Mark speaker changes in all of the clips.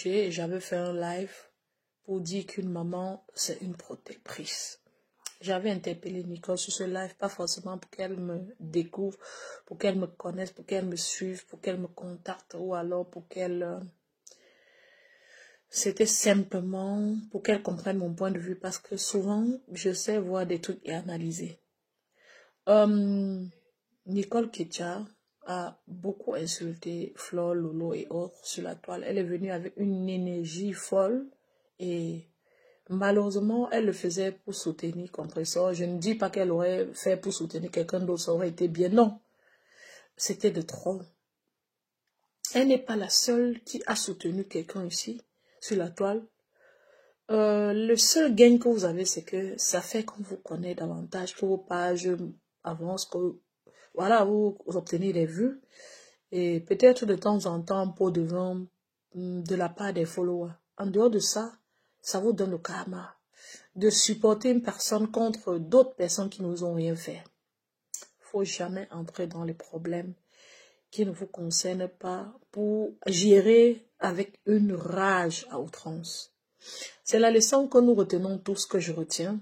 Speaker 1: Et j'avais fait un live pour dire qu'une maman, c'est une protectrice. J'avais interpellé Nicole sur ce live, pas forcément pour qu'elle me découvre, pour qu'elle me connaisse, pour qu'elle me suive, pour qu'elle me contacte, ou alors pour qu'elle... C'était simplement pour qu'elle comprenne mon point de vue, parce que souvent, je sais voir des trucs et analyser. Nicole Ketcha a beaucoup insulté Flore, Lolo et autres sur la toile. Elle est venue avec une énergie folle et malheureusement, elle le faisait pour soutenir Compressor. Je ne dis pas qu'elle aurait fait pour soutenir quelqu'un d'autre, ça aurait été bien. Non, c'était de trop. Elle n'est pas la seule qui a soutenu quelqu'un ici, sur la toile. Le seul gain que vous avez, c'est que ça fait qu'on vous connaît davantage, que vos pages avancent, que voilà, vous obtenez des vues. Et peut-être de temps en temps, pour de vin de la part des followers. En dehors de ça, ça vous donne le karma de supporter une personne contre d'autres personnes qui ne nous ont rien fait. Il ne faut jamais entrer dans les problèmes qui ne vous concernent pas pour gérer avec une rage à outrance. C'est la leçon que nous retenons tous, que je retiens.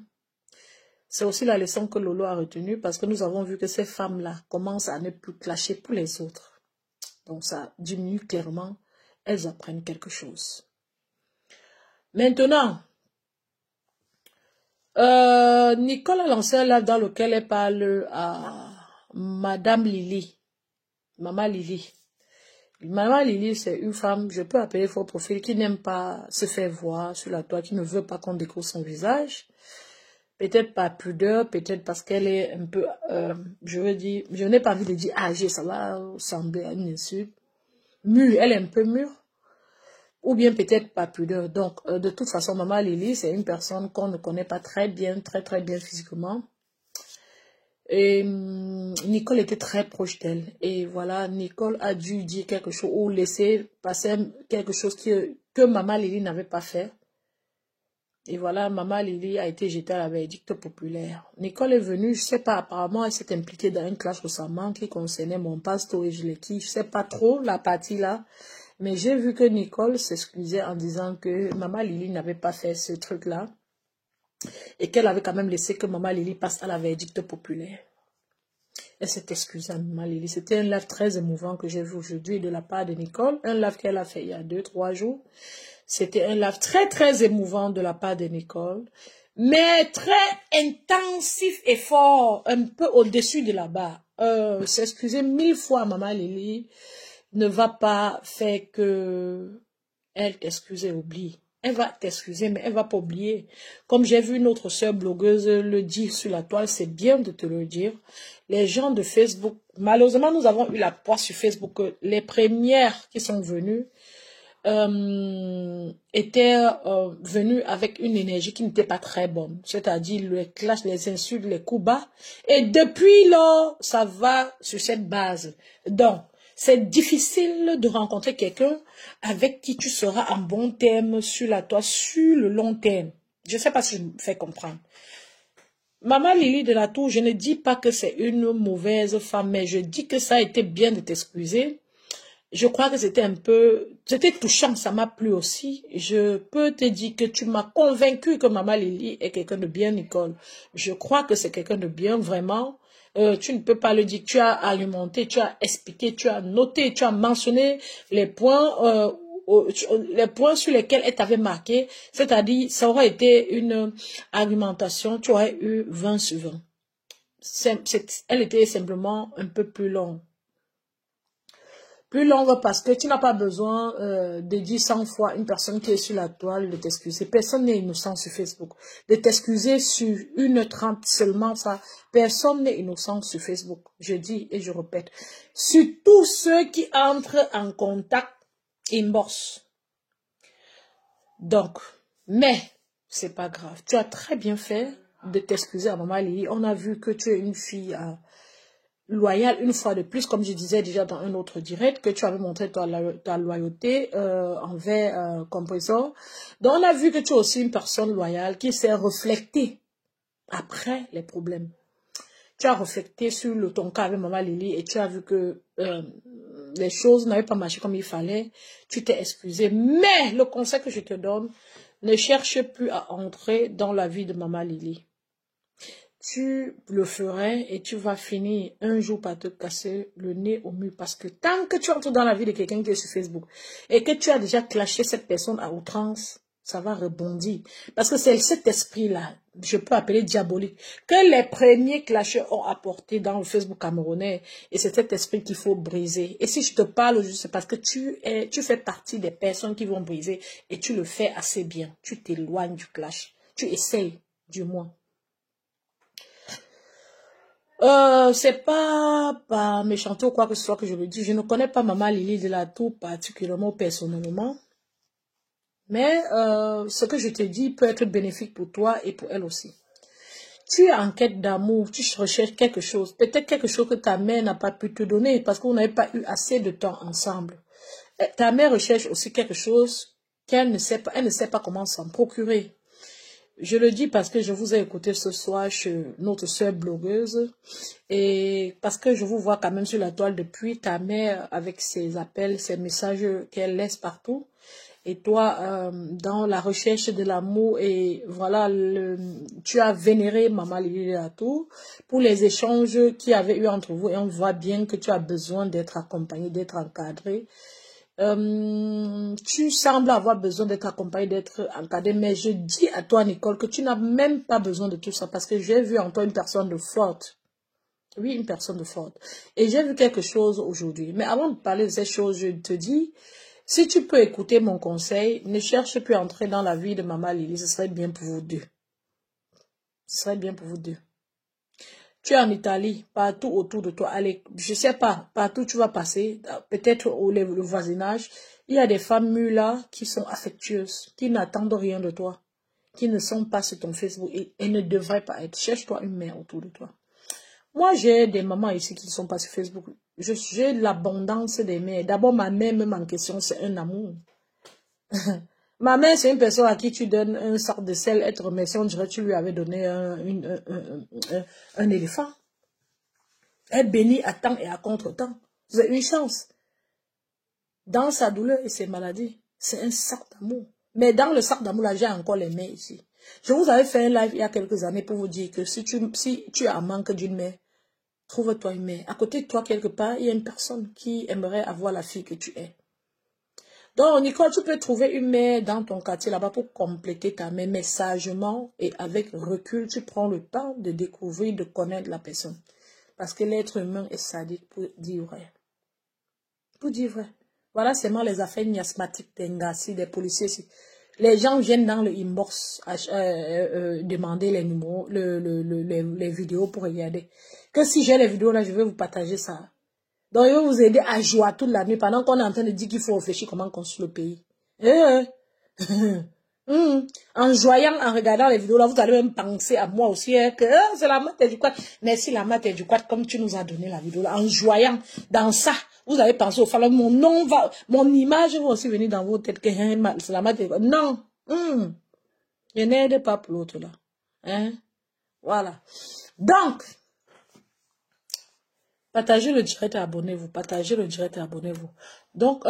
Speaker 1: C'est aussi la leçon que Lolo a retenue, parce que nous avons vu que ces femmes-là commencent à ne plus clasher pour les autres. Donc ça diminue clairement. Elles apprennent quelque chose. Maintenant, Nicole a lancé un live dans lequel elle parle à Madame Lily. Maman Lily. Maman Lily, c'est une femme, je peux appeler faux profil, qui n'aime pas se faire voir sur la toile, qui ne veut pas qu'on découvre son visage. Peut-être par pudeur, peut-être parce qu'elle est un peu, je veux dire, je n'ai pas envie de dire âgée, ça va sembler à une insulte. Mûre, elle est un peu mûre. Ou bien peut-être pas pudeur. Donc, de toute façon, Maman Lily, c'est une personne qu'on ne connaît pas très bien, très bien physiquement. Et Nicole était très proche d'elle. Et voilà, Nicole a dû dire quelque chose ou laisser passer quelque chose que Maman Lily n'avait pas fait. Et voilà, Maman Lily a été jetée à la verdict populaire. Nicole est venue, je sais pas, apparemment, elle s'est impliquée dans une classe récemment qui concernait mon pasteur et je l'ai qui. Je sais pas trop la partie là. Mais j'ai vu que Nicole s'excusait en disant que Maman Lily n'avait pas fait ce truc-là. Et qu'elle avait quand même laissé que Maman Lily passe à la verdict populaire. Elle s'est excusée à Maman Lily. C'était un live très émouvant que j'ai vu aujourd'hui de la part de Nicole. Un live qu'elle a fait il y a 2-3 jours. C'était un live très émouvant de la part de Nicole. Mais très intensif et fort. Un peu au-dessus de la barre. S'excuser 1000 fois à Maman Lily ne va pas faire que elle t'excuse et oublie. Elle va t'excuser, mais elle va pas oublier. Comme j'ai vu une autre sœur blogueuse le dire sur la toile, c'est bien de te le dire. Les gens de Facebook, malheureusement, nous avons eu la poisse sur Facebook que les premières qui sont venues étaient venues avec une énergie qui n'était pas très bonne. C'est-à-dire les clashs, les insultes, les coups bas. Et depuis là, ça va sur cette base. Donc, c'est difficile de rencontrer quelqu'un avec qui tu seras en bon terme sur la toile, sur le long terme. Je ne sais pas si je me fais comprendre. Maman Lily de la Tour, je ne dis pas que c'est une mauvaise femme, mais je dis que ça a été bien de t'excuser. Je crois que c'était un peu... C'était touchant, ça m'a plu aussi. Je peux te dire que tu m'as convaincu que Maman Lily est quelqu'un de bien, Nicole. Je crois que c'est quelqu'un de bien, vraiment. Tu ne peux pas le dire. Tu as alimenté, tu as expliqué, tu as noté, tu as mentionné les points sur lesquels elle t'avait marqué. C'est-à-dire, ça aurait été une argumentation, tu aurais eu 20 sur 20. Elle était simplement un peu plus longue. Plus longue parce que tu n'as pas besoin de dire 100 fois une personne qui est sur la toile de t'excuser. Personne n'est innocent sur Facebook. De t'excuser sur 1h30 seulement, ça, personne n'est innocent sur Facebook. Je dis et je répète. Sur tous ceux qui entrent en contact inbox. Donc, mais, c'est pas grave. Tu as très bien fait de t'excuser à Maman Lily. On a vu que tu es une fille loyale une fois de plus, comme je disais déjà dans un autre direct, que tu avais montré ta loyauté envers Compressor. Donc on a vu que tu es aussi une personne loyale qui s'est reflétée après les problèmes. Tu as reflété sur ton cas avec Maman Lily et tu as vu que les choses n'avaient pas marché comme il fallait, tu t'es excusé. Mais le conseil que je te donne, ne cherche plus à entrer dans la vie de Maman Lily. Tu le ferais et tu vas finir un jour par te casser le nez au mur. Parce que tant que tu entres dans la vie de quelqu'un qui est sur Facebook et que tu as déjà clashé cette personne à outrance, ça va rebondir. Parce que c'est cet esprit-là, je peux appeler diabolique, que les premiers clasheurs ont apporté dans le Facebook camerounais. Et c'est cet esprit qu'il faut briser. Et si je te parle aujourd'hui, c'est parce que tu fais partie des personnes qui vont briser. Et tu le fais assez bien. Tu t'éloignes du clash. Tu essayes, du moins. C'est pas par méchanceté ou quoi que ce soit que je le dis. Je ne connais pas Maman Lily de la Tour particulièrement personnellement. Mais ce que je te dis peut être bénéfique pour toi et pour elle aussi. Tu es en quête d'amour, tu recherches quelque chose. Peut-être quelque chose que ta mère n'a pas pu te donner parce que vous n'avez pas eu assez de temps ensemble. Ta mère recherche aussi quelque chose qu'elle ne sait pas. Elle ne sait pas comment s'en procurer. Je le dis parce que je vous ai écouté ce soir chez notre sœur blogueuse et parce que je vous vois quand même sur la toile depuis ta mère avec ses appels, ses messages qu'elle laisse partout et toi dans la recherche de l'amour et voilà, tu as vénéré Maman Lily Latou pour les échanges qu'il y avait eu entre vous et on voit bien que tu as besoin d'être accompagné, d'être encadré. Tu sembles avoir besoin d'être accompagné, d'être encadré, mais je dis à toi, Nicole, que tu n'as même pas besoin de tout ça parce que j'ai vu en toi une personne de forte. Oui, une personne de forte. Et j'ai vu quelque chose aujourd'hui. Mais avant de parler de ces choses, je te dis, si tu peux écouter mon conseil, ne cherche plus à entrer dans la vie de Maman Lily, ce serait bien pour vous deux. Ce serait bien pour vous deux. Tu es en Italie, partout autour de toi. Allez, je sais pas, partout tu vas passer, peut-être le voisinage, il y a des femmes mûres là qui sont affectueuses, qui n'attendent rien de toi, qui ne sont pas sur ton Facebook et ne devraient pas être. Cherche-toi une mère autour de toi. Moi, j'ai des mamans ici qui ne sont pas sur Facebook. J'ai l'abondance des mères. D'abord, ma mère, même en question, c'est un amour. Ma mère, c'est une personne à qui tu donnes un sac de sel, être remercié, on dirait que tu lui avais donné un éléphant. Elle bénit à temps et à contre-temps. Vous avez une chance. Dans sa douleur et ses maladies, c'est un sac d'amour. Mais dans le sac d'amour, là, j'ai encore les mères ici. Je vous avais fait un live il y a quelques années pour vous dire que si tu as un manque d'une mère, trouve-toi une mère. À côté de toi, quelque part, il y a une personne qui aimerait avoir la fille que tu es. Donc, Nicole, tu peux trouver une mère dans ton quartier là-bas pour compléter ta mère, mais sagement et avec recul, tu prends le temps de découvrir, de connaître la personne. Parce que l'être humain est sadique pour dire vrai. Pour dire vrai. Voilà seulement les affaires miasmatiques des Ngassi, des policiers. Les gens viennent dans le inbox demander les numéros, les vidéos pour regarder. Que si j'ai les vidéos là, je vais vous partager ça. Donc, il va vous aider à jouer toute la nuit pendant qu'on est en train de dire qu'il faut réfléchir comment construire le pays. En joyant, en regardant les vidéos là, vous allez même penser à moi aussi que c'est la maths du quad. Merci la maths du quad comme tu nous as donné la vidéo là. En joyant dans ça, vous allez penser au fait mon nom va, mon image va aussi venir dans vos têtes que c'est la maths du quad. Non, je n'aide pas pour l'autre là. Hein? Voilà. Donc, partagez le direct et abonnez-vous. Partagez le direct et abonnez-vous. Donc,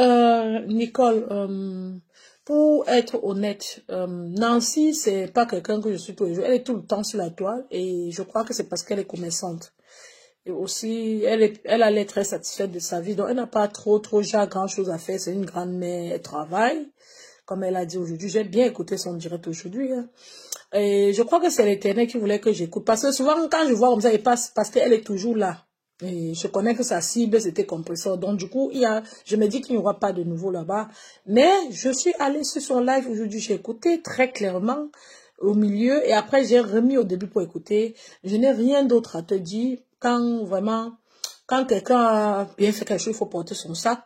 Speaker 1: Nicole, pour être honnête, Nancy, c'est pas quelqu'un que je suis tous les jours. Elle est tout le temps sur la toile et je crois que c'est parce qu'elle est commerçante. Et aussi, elle a l'air très satisfaite de sa vie. Donc, elle n'a pas trop grand chose à faire. C'est une grande mère, elle travaille. Comme elle a dit aujourd'hui, j'ai bien écouté son direct aujourd'hui. Hein. Et je crois que c'est l'Éternel qui voulait que j'écoute. Parce que souvent, quand je vois comme ça, il passe parce qu'elle est toujours là. Et je connais que sa cible, c'était compresseur. Donc, du coup, je me dis qu'il n'y aura pas de nouveau là-bas. Mais je suis allée sur son live aujourd'hui. J'ai écouté très clairement au milieu. Et après, j'ai remis au début pour écouter. Je n'ai rien d'autre à te dire. Quand quelqu'un a bien fait quelque chose, il faut porter son sac.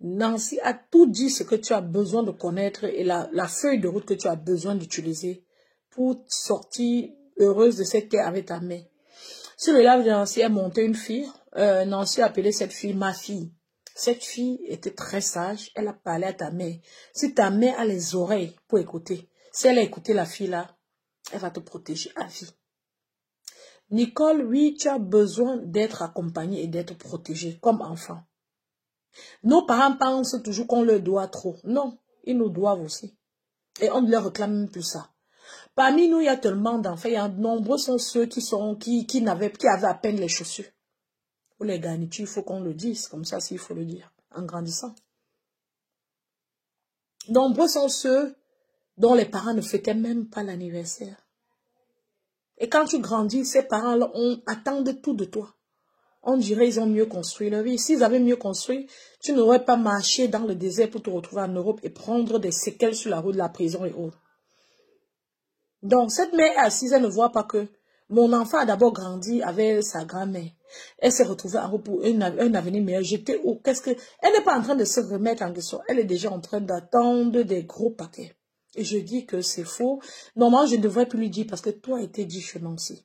Speaker 1: Nancy a tout dit ce que tu as besoin de connaître et la feuille de route que tu as besoin d'utiliser pour sortir heureuse de cette terre avec ta mère. Sur le live de Nancy, elle montait une fille. Nancy a appelé cette fille ma fille. Cette fille était très sage. Elle a parlé à ta mère. Si ta mère a les oreilles pour écouter, si elle a écouté la fille là, elle va te protéger à vie. Nicole, oui, tu as besoin d'être accompagnée et d'être protégée comme enfant. Nos parents pensent toujours qu'on leur doit trop. Non, ils nous doivent aussi. Et on ne leur réclame même plus ça. Parmi nous, il y a tellement d'enfants. Il y a nombreux sont ceux qui avaient à peine les chaussures. Ou les garnitures, il faut qu'on le dise. Comme ça, s'il faut le dire. En grandissant. Nombreux sont ceux dont les parents ne fêtaient même pas l'anniversaire. Et quand tu grandis, ces parents-là attendent tout de toi. On dirait qu'ils ont mieux construit leur vie. S'ils avaient mieux construit, tu n'aurais pas marché dans le désert pour te retrouver en Europe et prendre des séquelles sur la route de la prison et autres. Donc, cette mère assise, elle ne voit pas que mon enfant a d'abord grandi avec sa grand-mère. Elle s'est retrouvée en Europe pour un avenir meilleur. J'étais où? Elle n'est pas en train de se remettre en question. Elle est déjà en train d'attendre des gros paquets. Et je dis que c'est faux. Normalement, je ne devrais plus lui dire parce que toi, été dit chez Nancy.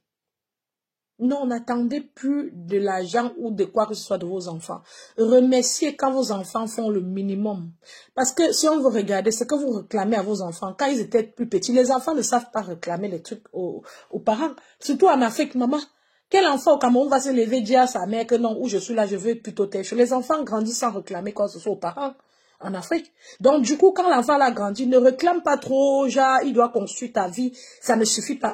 Speaker 1: Non, n'attendez plus de l'argent ou de quoi que ce soit de vos enfants. Remerciez quand vos enfants font le minimum. Parce que si on veut regarder ce que vous réclamez à vos enfants, quand ils étaient plus petits, les enfants ne savent pas réclamer les trucs aux parents. Surtout en Afrique, maman. Quel enfant au Cameroun va se lever et dire à sa mère que non, où je suis là, je veux plutôt telle chose. Les enfants grandissent sans réclamer quoi que ce soit aux parents en Afrique. Donc du coup, quand l'enfant a grandi, ne réclame pas trop, genre, il doit construire ta vie, ça ne suffit pas.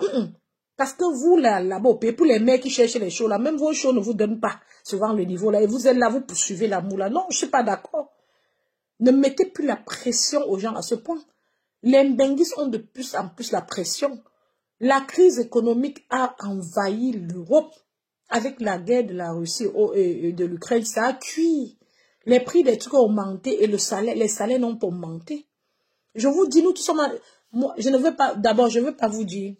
Speaker 1: Parce que vous, là-bas, pour les mères qui cherchent les choses, là, même vos choses ne vous donnent pas souvent le niveau, là, et vous êtes là, vous poursuivez l'amour, là. Non, je ne suis pas d'accord. Ne mettez plus la pression aux gens à ce point. Les Mbenguis ont de plus en plus la pression. La crise économique a envahi l'Europe. Avec la guerre de la Russie et de l'Ukraine, ça a cuit. Les prix des trucs ont augmenté et les salaires n'ont pas augmenté. Je vous dis, nous tous sommes... Moi, je ne veux pas... D'abord, je ne veux pas vous dire...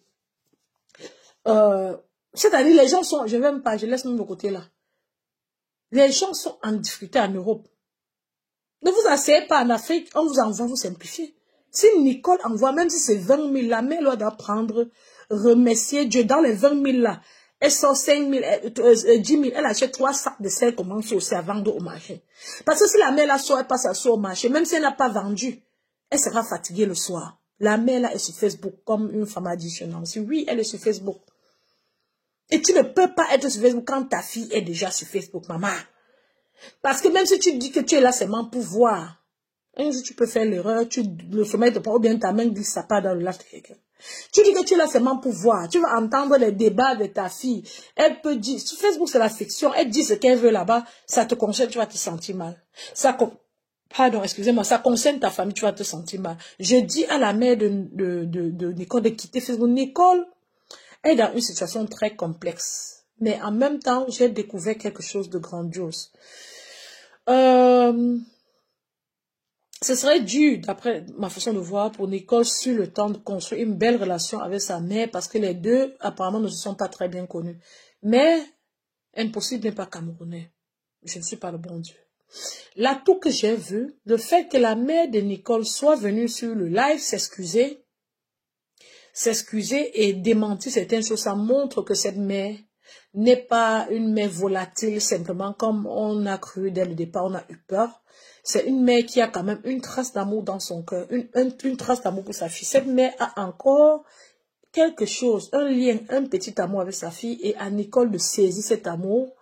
Speaker 1: c'est-à-dire, les gens sont... Je ne vais même pas, je laisse même de côté là. Les gens sont en difficulté en Europe. Ne vous asseyez pas en Afrique, on vous envoie vous simplifier. Si Nicole envoie, même si c'est 20 000, la mère doit prendre, remercier Dieu dans les 20 000 là. Elle sort 5 000, 10 000, elle achète 3 sacs de sel, commence aussi à vendre au marché. Parce que si la mère là sort, elle passe à sort au marché, même si elle n'a pas vendu, elle sera fatiguée le soir. La mère là est sur Facebook, comme une femme a dit chez Nancy. Oui, elle est sur Facebook. Et tu ne peux pas être sur Facebook quand ta fille est déjà sur Facebook, maman. Parce que même si tu dis que tu es là seulement pour voir, un jour tu peux faire l'erreur, le sommeil te prend, ou bien ta main glisse ça part dans le lave de quelqu'un. Tu dis que tu es là seulement pour voir, tu vas entendre les débats de ta fille. Elle peut dire, sur Facebook c'est la fiction, elle dit ce qu'elle veut là-bas, ça te concerne, tu vas te sentir mal. Pardon, excusez-moi, ça concerne ta famille, tu vas te sentir mal. Je dis à la mère de Nicole de quitter Facebook. Nicole est dans une situation très complexe. Mais en même temps, j'ai découvert quelque chose de grandiose. Ce serait dur, d'après ma façon de voir, pour Nicole sur le temps de construire une belle relation avec sa mère parce que les deux, apparemment, ne se sont pas très bien connus. Mais, impossible n'est pas camerounais. Je ne suis pas le bon Dieu. L'atout que j'ai vu, le fait que la mère de Nicole soit venue sur le live s'excuser et démentir certaines choses, ça montre que cette mère n'est pas une mère volatile simplement comme on a cru dès le départ, on a eu peur. C'est une mère qui a quand même une trace d'amour dans son cœur, une trace d'amour pour sa fille. Cette mère a encore quelque chose, un lien, un petit amour avec sa fille et à Nicole de saisir cet amour.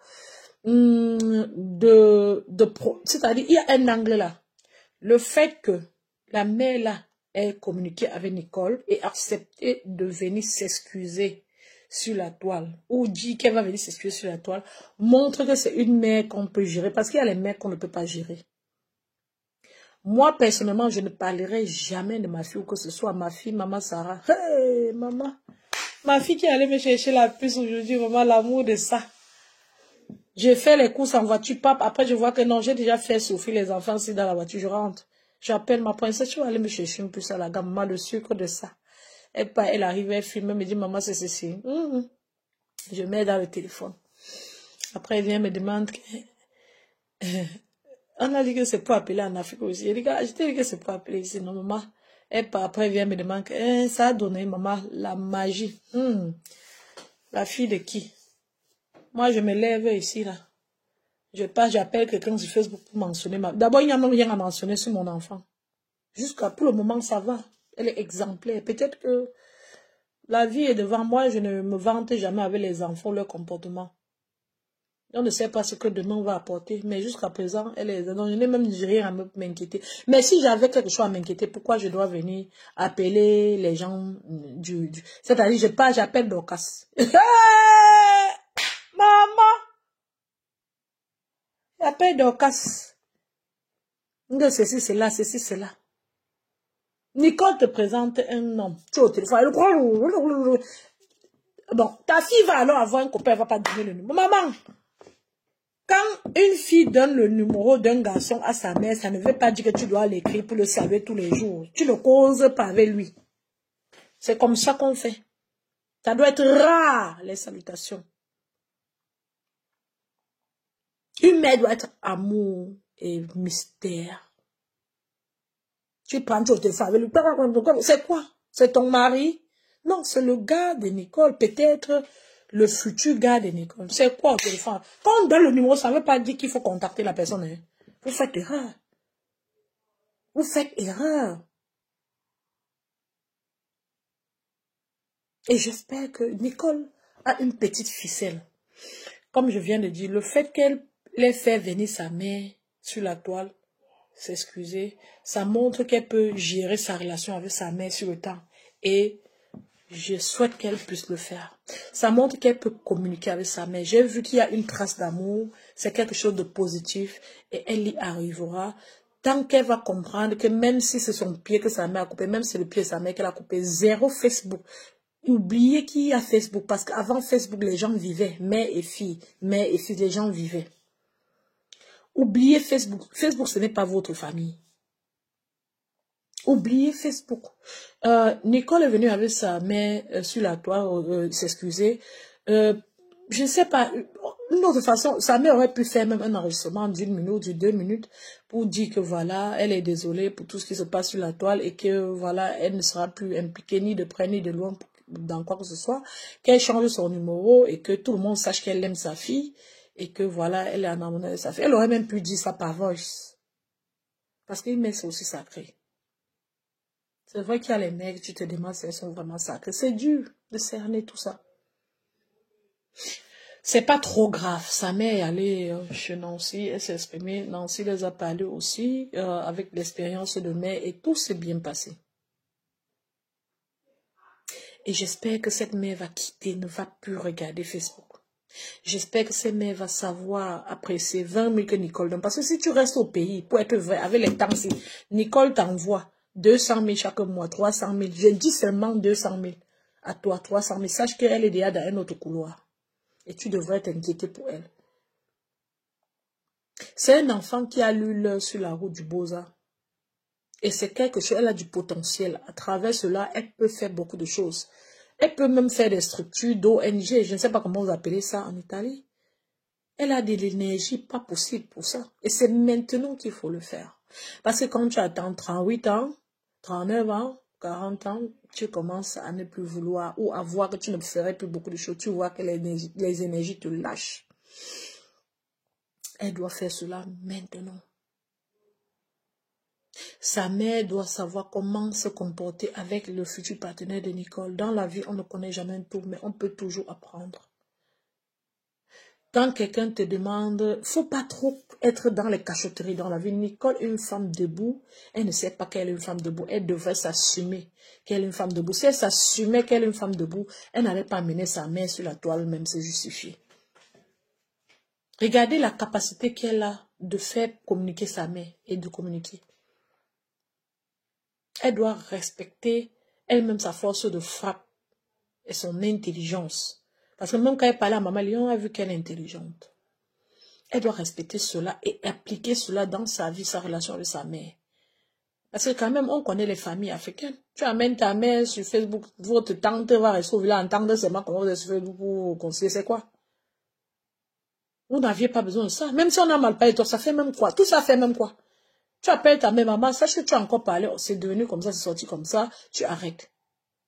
Speaker 1: C'est-à-dire, il y a un angle là. Le fait que la mère là ait communiqué avec Nicole et accepté de venir s'excuser sur la toile, ou dit qu'elle va venir s'excuser sur la toile, montre que c'est une mère qu'on peut gérer, parce qu'il y a les mères qu'on ne peut pas gérer. Moi, personnellement, je ne parlerai jamais de ma fille ou que ce soit ma fille, maman Sarah. Hey, maman. Ma fille qui allait me chercher la puce aujourd'hui, maman, l'amour de ça. J'ai fait les courses en voiture, pape. Après, je vois que non, j'ai déjà fait souffrir les enfants si dans la voiture, je rentre. J'appelle ma princesse, tu vas aller me chercher une puce à la gamme, maman, le sucre de ça. Elle arrive, elle filme, elle me dit, maman, c'est ceci. Je mets dans le téléphone. Après, elle vient me demander, on a dit que c'est pour appeler en Afrique aussi. Je t'ai dit que c'est pour appeler ici. Non, maman. Après, elle vient me demander, ça a donné, maman, la magie. La fille de qui? Moi, je me lève ici, là. J'appelle quelqu'un sur Facebook pour mentionner D'abord, il n'y a même rien à mentionner sur mon enfant. Jusqu'à pour le moment, ça va. Elle est exemplaire. Peut-être que la vie est devant moi, je ne me vante jamais avec les enfants, leur comportement. On ne sait pas ce que demain va apporter, mais jusqu'à présent, elle est... Donc, je n'ai même rien à m'inquiéter. Mais si j'avais quelque chose à m'inquiéter, pourquoi je dois venir appeler les gens C'est-à-dire, j'appelle Dorcas. Maman! J'appelle Dorcas. Ceci, c'est là, ceci, c'est là. Nicole te présente un homme. Tu es au téléphone. Bon, ta fille va alors avoir un copain, elle ne va pas donner le numéro. Maman! Quand une fille donne le numéro d'un garçon à sa mère, ça ne veut pas dire que tu dois l'écrire pour le saluer tous les jours. Tu ne causes pas avec lui. C'est comme ça qu'on fait. Ça doit être rare, les salutations. Une mère doit être amour et mystère. Tu prends ton téléphone avec lui. C'est quoi? C'est ton mari? Non, c'est le gars de Nicole. Peut-être le futur gars de Nicole. C'est quoi au téléphone? Quand on donne le numéro, ça ne veut pas dire qu'il faut contacter la personne. Hein. Vous faites erreur. Vous faites erreur. Et j'espère que Nicole a une petite ficelle. Comme je viens de dire, le fait qu'elle ait fait venir sa mère sur la toile, s'excuser, ça montre qu'elle peut gérer sa relation avec sa mère sur le temps. Et je souhaite qu'elle puisse le faire. Ça montre qu'elle peut communiquer avec sa mère. J'ai vu qu'il y a une trace d'amour. C'est quelque chose de positif. Et elle y arrivera. Tant qu'elle va comprendre que même si c'est son pied que sa mère a coupé, même si c'est le pied de sa mère qu'elle a coupé, zéro Facebook. Oubliez qu'il y a Facebook. Parce qu'avant Facebook, les gens vivaient. Mère et fille, les gens vivaient. Oubliez Facebook. Facebook, ce n'est pas votre famille. Oubliez Facebook. Nicole est venue avec sa mère sur la toile, s'excuser. Je ne sais pas, d'une autre façon, sa mère aurait pu faire même un enregistrement d'1 minute, de 2 minutes, pour dire que voilà, elle est désolée pour tout ce qui se passe sur la toile et que voilà, elle ne sera plus impliquée ni de près ni de loin dans quoi que ce soit, qu'elle change son numéro et que tout le monde sache qu'elle aime sa fille et que voilà, elle est en amour de sa fille. Elle aurait même pu dire ça par voice. Parce qu'une mère, c'est aussi sacré. C'est vrai qu'il y a les mecs, tu te demandes si elles sont vraiment sacrées. C'est dur de cerner tout ça. C'est pas trop grave. Sa mère est allée chez Nancy, elle s'est exprimée. Nancy les a parlé aussi avec l'expérience de mère et tout s'est bien passé. Et j'espère que cette mère va quitter, ne va plus regarder Facebook. J'espère que cette mère va savoir apprécier 20 000 que Nicole donne. Parce que si tu restes au pays, pour être vrai, avec les temps, si Nicole t'envoie 200 000 chaque mois, 300 000. Je dis seulement 200 000 à toi, 300 000. Sache qu'elle est déjà dans un autre couloir. Et tu devrais t'inquiéter pour elle. C'est un enfant qui a lu l'heure sur la route du Beaux-Arts. Et c'est quelque chose, elle a du potentiel. À travers cela, elle peut faire beaucoup de choses. Elle peut même faire des structures d'ONG. Je ne sais pas comment vous appelez ça en Italie. Elle a de l'énergie pas possible pour ça. Et c'est maintenant qu'il faut le faire. Parce que quand tu attends 38 ans, 39 ans, 40 ans, tu commences à ne plus vouloir ou à voir que tu ne ferais plus beaucoup de choses. Tu vois que les énergies te lâchent. Elle doit faire cela maintenant. Sa mère doit savoir comment se comporter avec le futur partenaire de Nicole. Dans la vie, on ne connaît jamais tout, mais on peut toujours apprendre. Quand quelqu'un te demande, faut pas trop être dans les cachotteries dans la vie. Nicole, une femme debout, elle ne sait pas qu'elle est une femme debout. Elle devrait s'assumer qu'elle est une femme debout. Si elle s'assumait qu'elle est une femme debout, elle n'allait pas mener sa mère sur la toile, même se justifier. Regardez la capacité qu'elle a de faire communiquer sa mère et de communiquer. Elle doit respecter elle-même sa force de frappe et son intelligence. Parce que même quand elle parlait à maman, on a vu qu'elle est intelligente. Elle doit respecter cela et appliquer cela dans sa vie, sa relation avec sa mère. Parce que quand même, on connaît les familles africaines. Tu amènes ta mère sur Facebook, votre tante va rester au village entendre seulement comment vous êtes sur Facebook pour vous conseiller, c'est quoi? Vous n'aviez pas besoin de ça. Même si on a mal parlé, ça fait même quoi? Tout ça fait même quoi? Tu appelles ta mère, maman, sache que tu as encore parlé, c'est devenu comme ça, c'est sorti comme ça, tu arrêtes.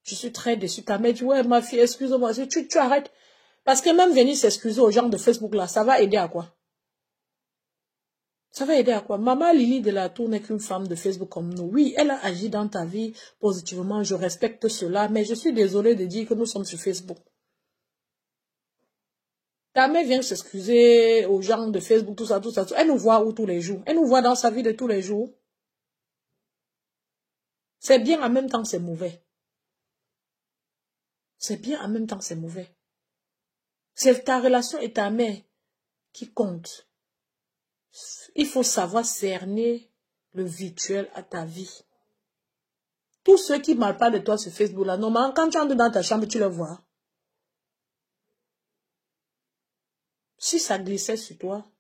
Speaker 1: Je suis très déçue. Ta mère dit, ouais, ma fille, excuse-moi, tu arrêtes. Parce que même venir s'excuser aux gens de Facebook là, ça va aider à quoi? Ça va aider à quoi? Maman Lily de la Tour n'est qu'une femme de Facebook comme nous. Oui, elle a agi dans ta vie positivement, je respecte cela, mais je suis désolée de dire que nous sommes sur Facebook. Ta mère vient s'excuser aux gens de Facebook, tout ça, tout ça. Elle nous voit où tous les jours? Elle nous voit dans sa vie de tous les jours. C'est bien, en même temps, c'est mauvais. C'est bien, en même temps, c'est mauvais. C'est ta relation et ta mère qui compte. Il faut savoir cerner le virtuel à ta vie. Tous ceux qui ne parlent pas de toi sur Facebook, là, normalement, quand tu entres dans ta chambre, tu le vois. Si ça glissait sur toi,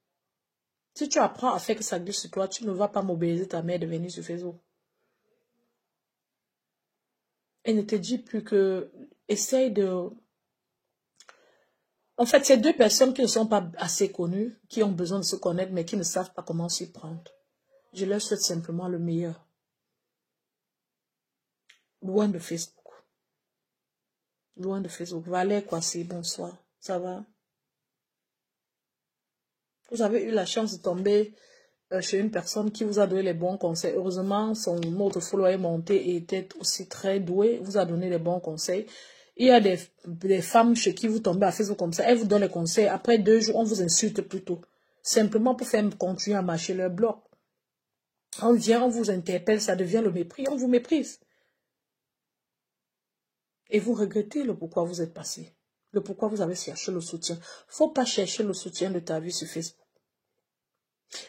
Speaker 1: si tu apprends à faire que ça glisse sur toi, tu ne vas pas mobiliser ta mère de venir sur Facebook. Elle ne te dit plus que, essaye de... En fait, c'est deux personnes qui ne sont pas assez connues, qui ont besoin de se connaître, mais qui ne savent pas comment s'y prendre. Je leur souhaite simplement le meilleur. Loin de Facebook. Loin de Facebook. Valère Kwasi, bonsoir. Ça va? Vous avez eu la chance de tomber chez une personne qui vous a donné les bons conseils. Heureusement, son mode de follower est monté et était aussi très doué. Vous a donné les bons conseils. Il y a des femmes chez qui vous tombez à Facebook comme ça. Elles vous donnent les conseils. Après 2 jours, on vous insulte plutôt. Simplement pour faire continuer à marcher leur bloc. On vient, on vous interpelle, ça devient le mépris. On vous méprise. Et vous regrettez le pourquoi vous êtes passé. Le pourquoi vous avez cherché le soutien. Faut pas chercher le soutien de ta vie sur Facebook.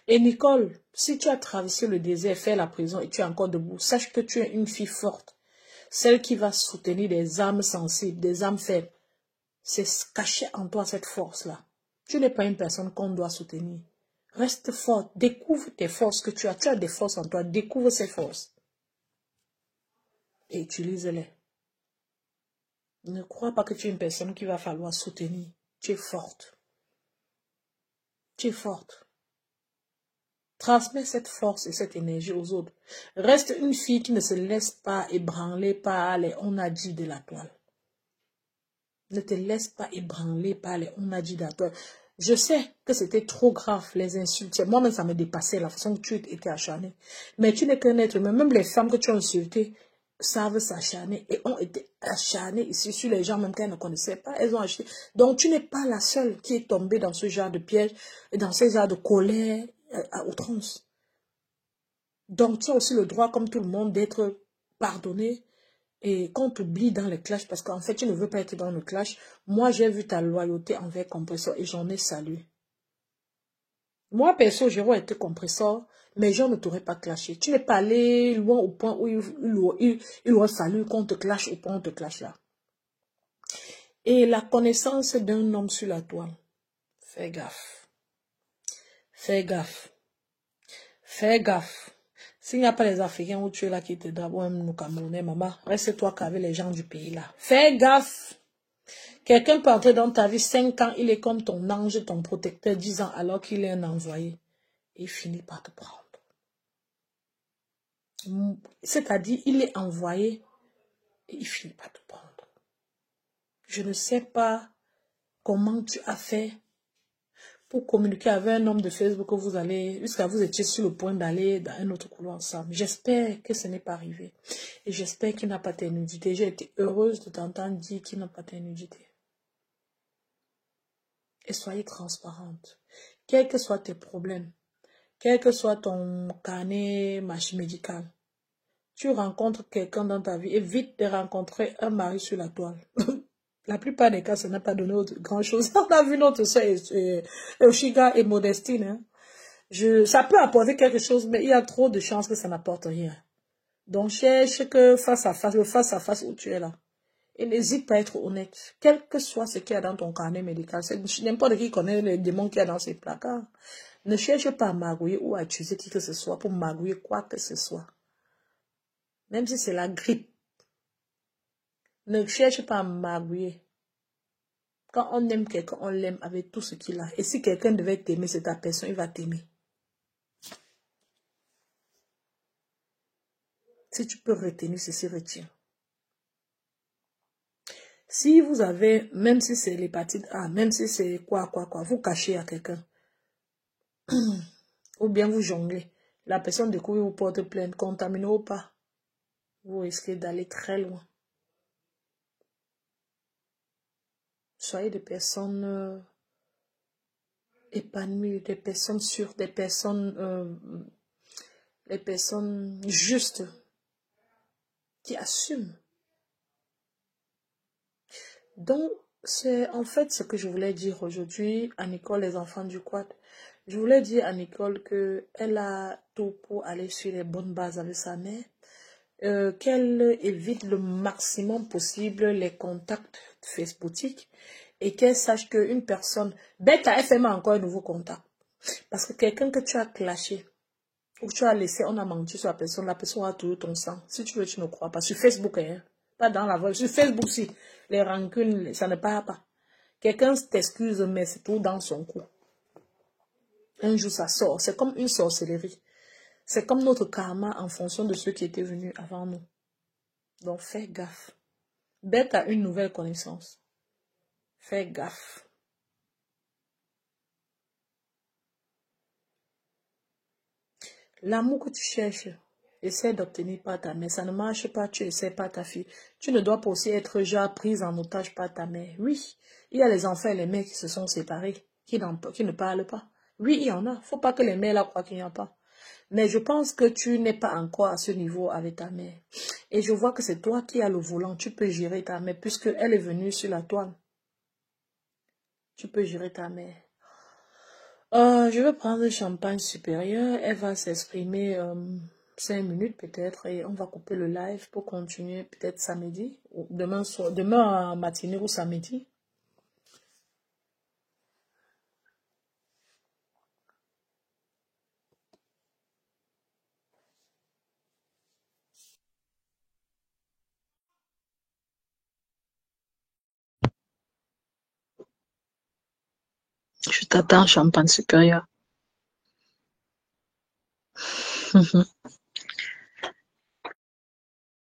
Speaker 1: Et Nicole, si tu as traversé le désert, fait la prison et tu es encore debout, sache que tu es une fille forte. Celle qui va soutenir des âmes sensibles, des âmes faibles. C'est caché en toi cette force-là. Tu n'es pas une personne qu'on doit soutenir. Reste forte. Découvre tes forces que tu as. Tu as des forces en toi. Découvre ces forces. Et utilise-les. Ne crois pas que tu es une personne qu'il va falloir soutenir. Tu es forte. Tu es forte. Transmets cette force et cette énergie aux autres. Reste une fille qui ne se laisse pas ébranler par les on a dit de la toile. Ne te laisse pas ébranler par les on a dit de la toile. Je sais que c'était trop grave, les insultes. Moi-même, ça me dépassait la façon que tu étais acharné. Mais tu n'es qu'un être humain. Même les femmes que tu as insultées savent s'acharner et ont été acharnées ici sur les gens même qu'elles ne connaissaient pas. Elles ont acheté. Donc, tu n'es pas la seule qui est tombée dans ce genre de piège, dans ce genre de colère à outrance. Donc, tu as aussi le droit, comme tout le monde, d'être pardonné et qu'on t'oublie dans les clashs parce qu'en fait, tu ne veux pas être dans le clash. Moi, j'ai vu ta loyauté envers Compressor et j'en ai salué. Moi, perso, j'aurais été Compressor, mais je ne t'aurais pas clashé. Tu n'es pas allé loin au point où il aurait fallu qu'on te clash au point où on te clash là. Et la connaissance d'un homme sur la toile. Fais gaffe. Fais gaffe. Fais gaffe. S'il n'y a pas les Africains où tu es là qui te donnent, ou même nous Camerounais, maman, reste-toi qu'avec les gens du pays là. Fais gaffe. Quelqu'un peut entrer dans ta vie 5 ans, il est comme ton ange, ton protecteur, 10 ans, alors qu'il est un envoyé. Et il finit par te prendre. C'est-à-dire, il est envoyé et il finit par te prendre. Je ne sais pas comment tu as fait pour communiquer avec un homme de Facebook que vous allez, jusqu'à vous étiez sur le point d'aller dans un autre couloir ensemble. J'espère que ce n'est pas arrivé. Et j'espère qu'il n'a pas ta nudité. J'ai été heureuse de t'entendre dire qu'il n'a pas ta nudité. Et soyez transparente. Quels que soient tes problèmes, quel que soit ton carnet médical, tu rencontres quelqu'un dans ta vie, évite de rencontrer un mari sur la toile. La plupart des cas, ça n'a pas donné grand-chose. On a vu notre soeur Oshiga et Modestine. Hein. Ça peut apporter quelque chose, mais il y a trop de chances que ça n'apporte rien. Donc, cherche que face à face, le face à face où tu es là. Et n'hésite pas à être honnête. Quel que soit ce qu'il y a dans ton carnet médical, c'est n'importe qui connaît les démons qu'il y a dans ses placards. Ne cherche pas à magouiller ou à accuser qui que ce soit pour magouiller quoi que ce soit. Même si c'est la grippe. Ne cherche pas à magouiller. Quand on aime quelqu'un, on l'aime avec tout ce qu'il a. Et si quelqu'un devait t'aimer, c'est ta personne, il va t'aimer. Si tu peux retenir ceci, retiens. Si vous avez, même si c'est l'hépatite A, même si c'est quoi, vous cachez à quelqu'un. Ou bien vous jonglez. La personne découvre, vous porte plainte, contaminez ou pas. Vous risquez d'aller très loin. Soyez des personnes épanouies, des personnes sûres, des personnes justes qui assument. Donc, c'est en fait ce que je voulais dire aujourd'hui à Nicole, les enfants du quad. Je voulais dire à Nicole qu'elle a tout pour aller sur les bonnes bases avec sa mère, qu'elle évite le maximum possible les contacts facebookiques et qu'elle sache qu'une personne, bête à FM a encore un nouveau contact. Parce que quelqu'un que tu as clashé, ou tu as laissé, on a menti sur la personne a toujours ton sang. Si tu veux, tu ne crois pas. Sur Facebook, hein. Pas dans la voie. Sur Facebook, si. Les rancunes, ça ne part pas. Quelqu'un t'excuse, mais c'est tout dans son cou. Un jour, ça sort. C'est comme une sorcellerie. C'est comme notre karma en fonction de ceux qui étaient venus avant nous. Donc, fais gaffe. Bête à une nouvelle connaissance. Fais gaffe. L'amour que tu cherches, essaie d'obtenir par ta mère. Ça ne marche pas, tu essaies par ta fille. Tu ne dois pas aussi être genre prise en otage par ta mère. Oui, il y a les enfants et les mères qui se sont séparés, qui ne parlent pas. Oui, il y en a. Faut pas que les mères là croient qu'il n'y en a pas. Mais je pense que tu n'es pas encore à ce niveau avec ta mère. Et je vois que c'est toi qui as le volant. Tu peux gérer ta mère puisqu'elle est venue sur la toile. Tu peux gérer ta mère. Je vais prendre le champagne supérieur. Elle va s'exprimer 5 minutes peut-être et on va couper le live pour continuer peut-être samedi ou demain en matinée ou samedi. Je t'attends champagne supérieur.